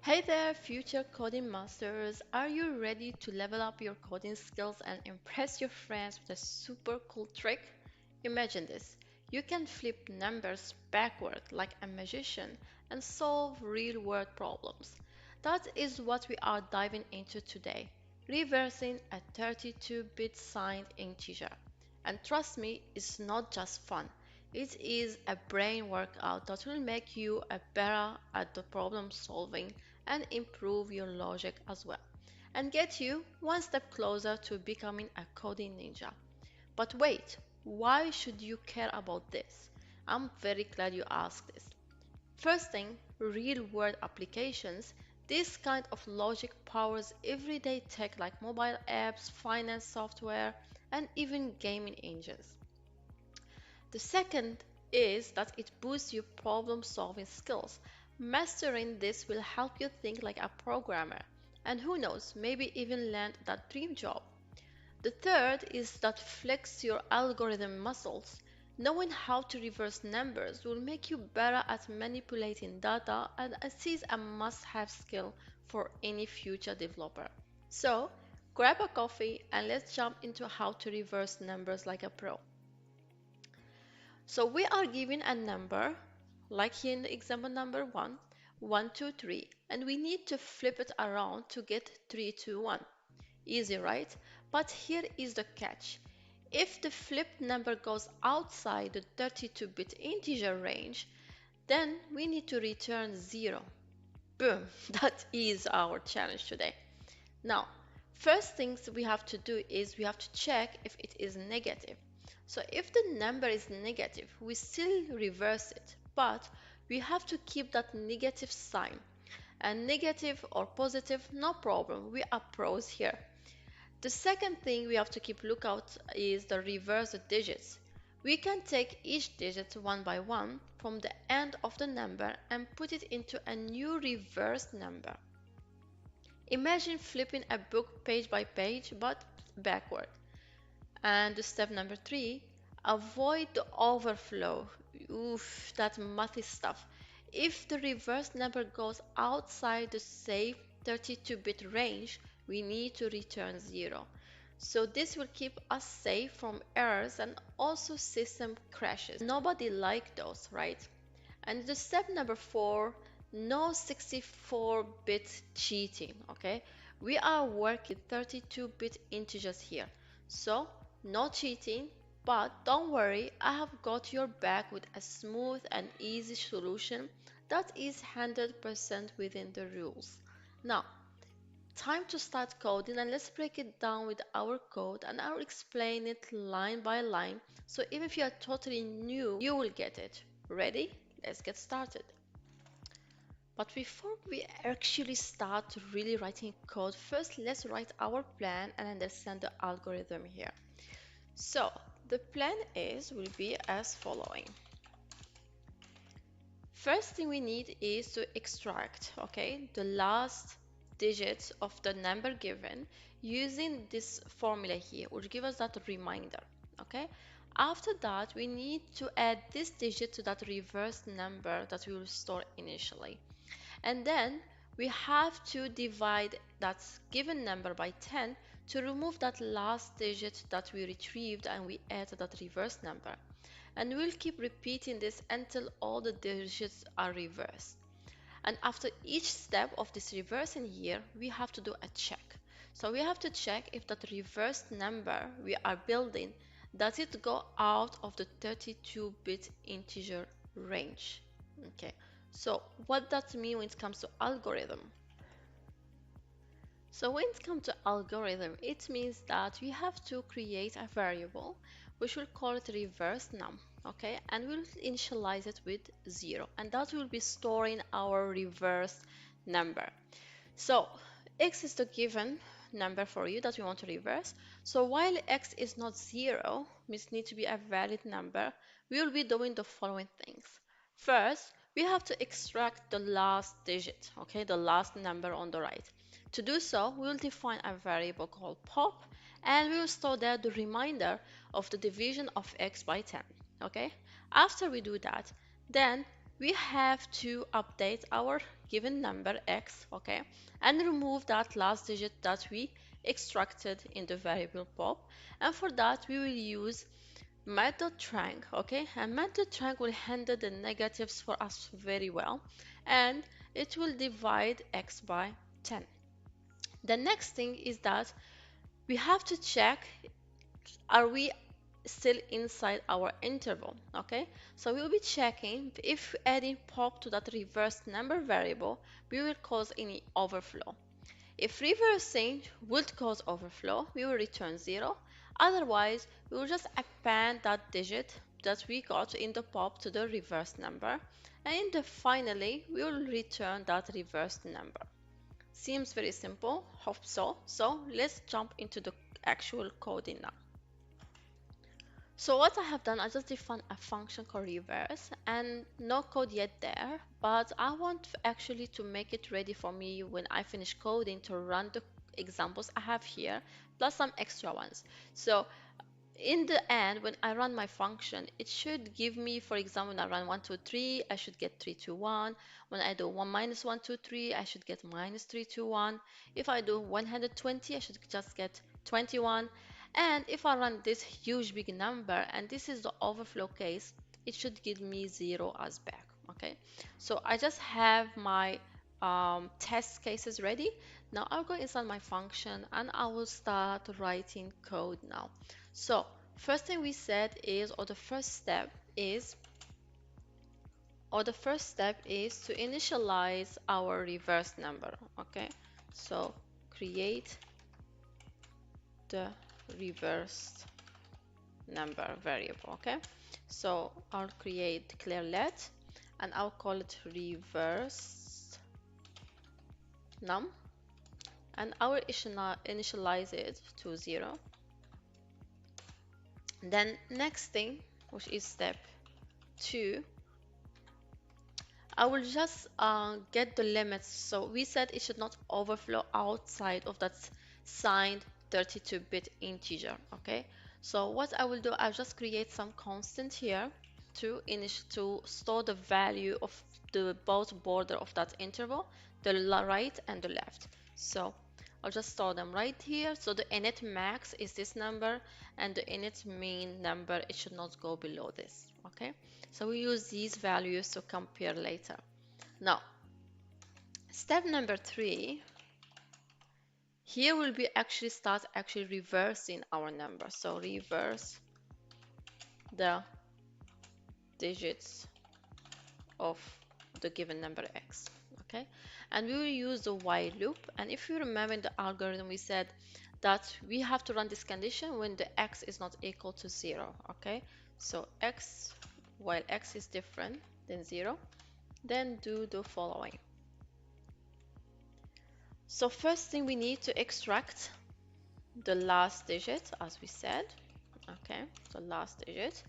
Hey there, future coding masters. Are you ready to level up your coding skills and impress your friends with a super cool trick? Imagine this. You can flip numbers backward like a magician and solve real world problems. That is what we are diving into today, reversing a 32-bit signed integer. And trust me, it's not just fun. It is a brain workout that will make you a better at the problem solving and improve your logic as well, and get you one step closer to becoming a coding ninja. But wait, why should you care about this? I'm very glad you asked this. First thing, real world applications. This kind of logic powers everyday tech like mobile apps, finance software, and even gaming engines. The second is that it boosts your problem solving skills. Mastering this will help you think like a programmer, and who knows, maybe even land that dream job. The third is that flex your algorithm muscles. Knowing how to reverse numbers will make you better at manipulating data, and it is a must have skill for any future developer. So, grab a coffee and let's jump into how to reverse numbers like a pro. So we are given a number, like here in the example number 1, 1, 2, 3, and we need to flip it around to get 3, 2, 1. Easy, right? But here is the catch. If the flipped number goes outside the 32-bit integer range, then we need to return 0. Boom, that is our challenge today. Now, first things we have to do is we have to check if it is negative. So if the number is negative, we still reverse it, but we have to keep that negative sign. And negative or positive, no problem, we are pros here. The second thing we have to keep lookout is the reverse digits. We can take each digit one by one from the end of the number and put it into a new reversed number. Imagine flipping a book page by page but backward. And step number 3, avoid the overflow. Oof, that mathy stuff. If the reverse number goes outside the safe 32-bit range, we need to return 0. So this will keep us safe from errors and also system crashes. Nobody like those, right? And the step number 4, no 64-bit cheating, okay? We are working 32-bit integers here. So, no cheating, but don't worry, I have got your back with a smooth and easy solution that is 100% within the rules. Now, time to start coding, and let's break it down with our code and I'll explain it line by line. So even if you are totally new, you will get it. Ready? Let's get started. But before we actually start really writing code, first let's write our plan and understand the algorithm here. So the plan will be as following. First thing we need is to extract, okay, the last digits of the number given using this formula here, which gives us that reminder, okay. After that, we need to add this digit to that reverse number that we will store initially. And then we have to divide that given number by 10 to remove that last digit that we retrieved and we add that reverse number. And we'll keep repeating this until all the digits are reversed. And after each step of this reversing here, we have to do a check. So we have to check if that reversed number we are building, does it go out of the 32-bit integer range? Okay, so what does it mean when it comes to algorithm? So when it comes to algorithm, it means that we have to create a variable which will call it reverse num, okay, and we'll initialize it with 0, and that will be storing our reverse number. So x is the given number for you that we want to reverse. So while x is not 0, means need to be a valid number, we will be doing the following things. First, we have to extract the last digit, okay, the last number on the right. To do so, we will define a variable called pop, and we will store there the reminder of the division of x by 10, okay. After we do that, then we have to update our given number x, okay, and remove that last digit that we extracted in the variable pop. And for that, we will use method_trang, okay, and method_trang will handle the negatives for us very well, and it will divide x by 10. The next thing is that we have to check, are we still inside our interval, okay? So we'll be checking if adding pop to that reverse number variable we will cause any overflow. If reversing would cause overflow, we will return 0. Otherwise, we will just append that digit that we got in the pop to the reverse number, and in the finally we will return that reverse number. Seems very simple, hope so. So let's jump into the actual coding now. So what I have done, I just defined a function called reverse and no code yet there, but I want actually to make it ready for me when I finish coding to run the examples I have here, plus some extra ones. So in the end, when I run my function, it should give me, for example, when I run 1, 2, 3, I should get 3, 2, 1. When I do 1 minus 1, 2, 3, I should get minus 3, 2, 1. If I do 120, I should just get 21. And if I run this huge big number, and this is the overflow case, it should give me 0 as back, okay? So I just have my test cases ready. Now I'll go inside my function and I will start writing code now. So first thing we said is, or the first step is to initialize our reverse number, okay? So create the reverse number variable, okay? So I'll create declare let and I'll call it reverse num, and I will initialize it to 0. Then next thing, which is step 2, I will just get the limits. So we said it should not overflow outside of that signed 32-bit integer, okay? So what I will do, I'll just create some constant here to store the value of the both border of that interval, the right and the left. So I'll just store them right here. So the init max is this number, and the init min number, it should not go below this, okay? So we use these values to compare later. Now, step number 3, here will be start reversing our number. So reverse the digits of the given number x, okay? And we will use the while loop. And if you remember in the algorithm, we said that we have to run this condition when the x is not equal to 0, okay? So x, while x is different than 0, then do the following. So first thing, we need to extract the last digit, as we said, okay? So last digit.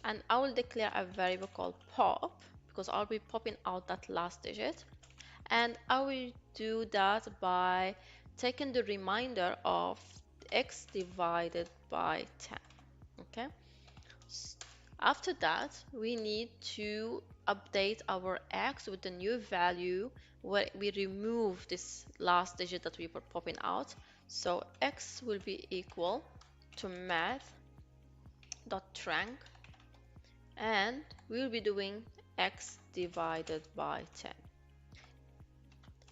And I will declare a variable called pop, because I'll be popping out that last digit. And I will do that by taking the remainder of x divided by 10, okay? After that, we need to update our x with the new value where we remove this last digit that we were popping out. So x will be equal to math.trang, and we'll be doing x divided by 10.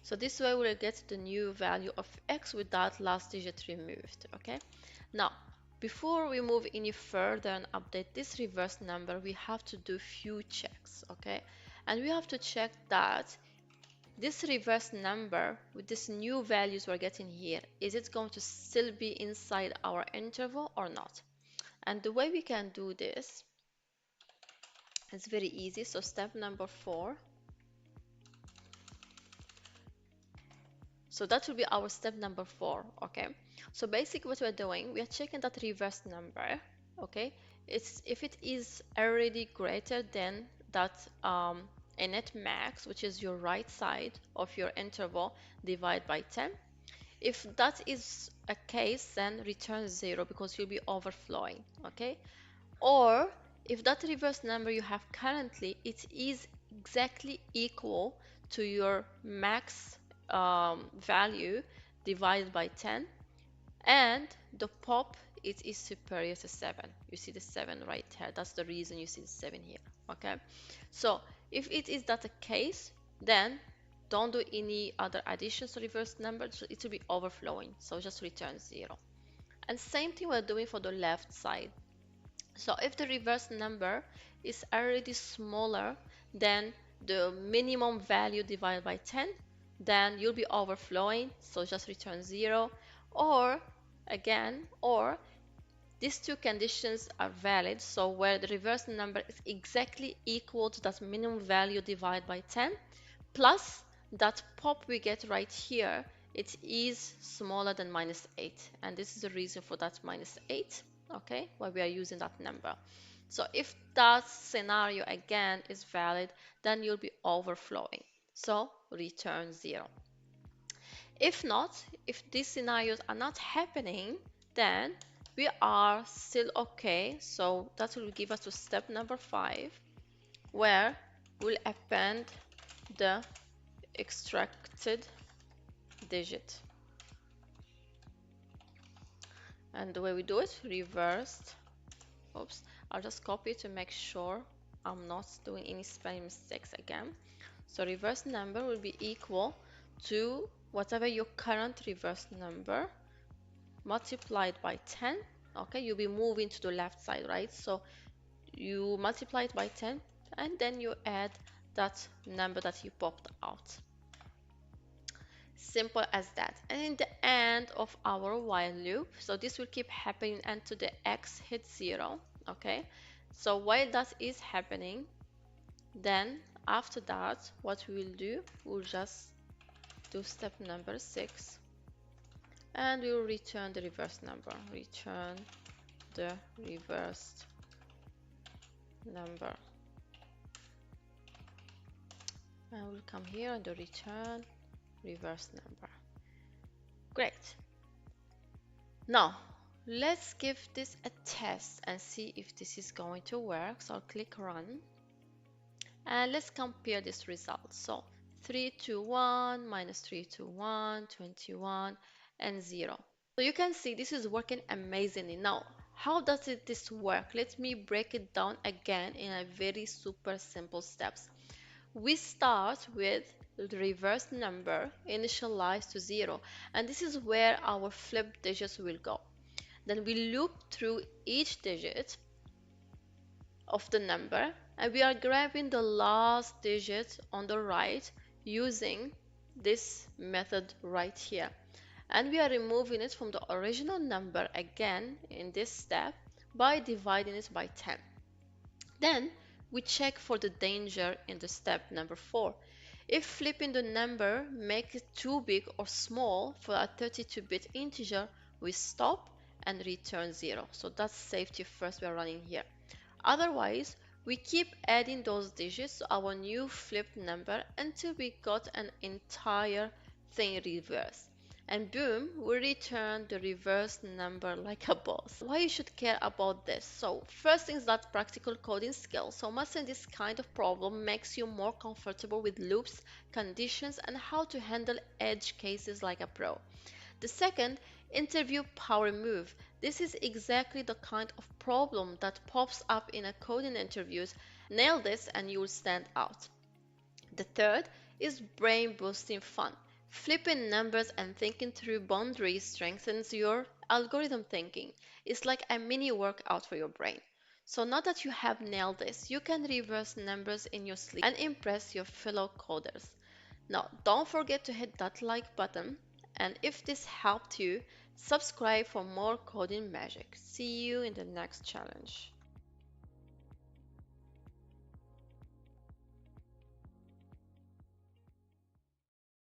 So this way we'll get the new value of x with that last digit removed, okay? Now, before we move any further and update this reverse number, we have to do few checks, okay? And we have to check that this reverse number with this new values we're getting here, is it going to still be inside our interval or not? And the way we can do this is very easy. So step number 4. So that will be our step number 4, okay? So basically what we're doing, we are checking that reverse number, okay? If it is already greater than that init max, which is your right side of your interval, divide by 10. If that is a case, then return 0 because you'll be overflowing, okay? Or if that reverse number you have currently, it is exactly equal to your max value divided by 10, and the pop, it is superior to 7. You see the 7 right here. That's the reason you see the 7 here. Okay, so if it is that the case, then don't do any other additions to reverse numbers. So it will be overflowing, so just return 0. And same thing we're doing for the left side. So if the reverse number is already smaller than the minimum value divided by 10, then you'll be overflowing, so just return 0. Or again, or these two conditions are valid, so where the reverse number is exactly equal to that minimum value divided by 10, plus that pop we get right here, it is smaller than -8, and this is the reason for that -8, okay, why we are using that number. So if that scenario again is valid, then you'll be overflowing, so return 0. If not, if these scenarios are not happening, then we are still okay. So that will give us to step number 5, where we'll append the extracted digit. And the way we do it, reversed. Oops, I'll just copy to make sure I'm not doing any spelling mistakes again. So reverse number will be equal to whatever your current reverse number multiplied by 10. Okay, you'll be moving to the left side, right? So you multiply it by 10 and then you add that number that you popped out. Simple as that. And in the end of our while loop, so this will keep happening until the x hits 0. Okay, so while that is happening, then after that what we will do, we'll just do step number 6, and we will return the reverse number. Return the reversed number, and we'll come here and do return reverse number. Great. Now let's give this a test and see if this is going to work. So I'll click run and let's compare this result. So 3 to 1 minus 3 to 1, 21 and 0. So you can see this is working amazingly. Now how does this work? Let me break it down again in a very super simple steps. We start with the reverse number initialized to 0, and this is where our flipped digits will go. Then we loop through each digit of the number, and we are grabbing the last digit on the right using this method right here, and we are removing it from the original number again in this step by dividing it by 10. Then we check for the danger in the step number 4. If flipping the number makes it too big or small for a 32-bit integer, we stop and return 0. So that's safety first we are running here. Otherwise, we keep adding those digits to our new flipped number until we got an entire thing reversed. And boom, we return the reverse number like a boss. Why you should care about this? So first thing is that practical coding skills. So mastering this kind of problem makes you more comfortable with loops, conditions, and how to handle edge cases like a pro. The second, interview power move. This is exactly the kind of problem that pops up in a coding interviews. Nail this and you will stand out. The third is brain boosting fun. Flipping numbers and thinking through boundaries strengthens your algorithm thinking. It's like a mini workout for your brain. So now that you have nailed this, you can reverse numbers in your sleep and impress your fellow coders. Now, don't forget to hit that like button, and if this helped you, subscribe for more coding magic. See you in the next challenge.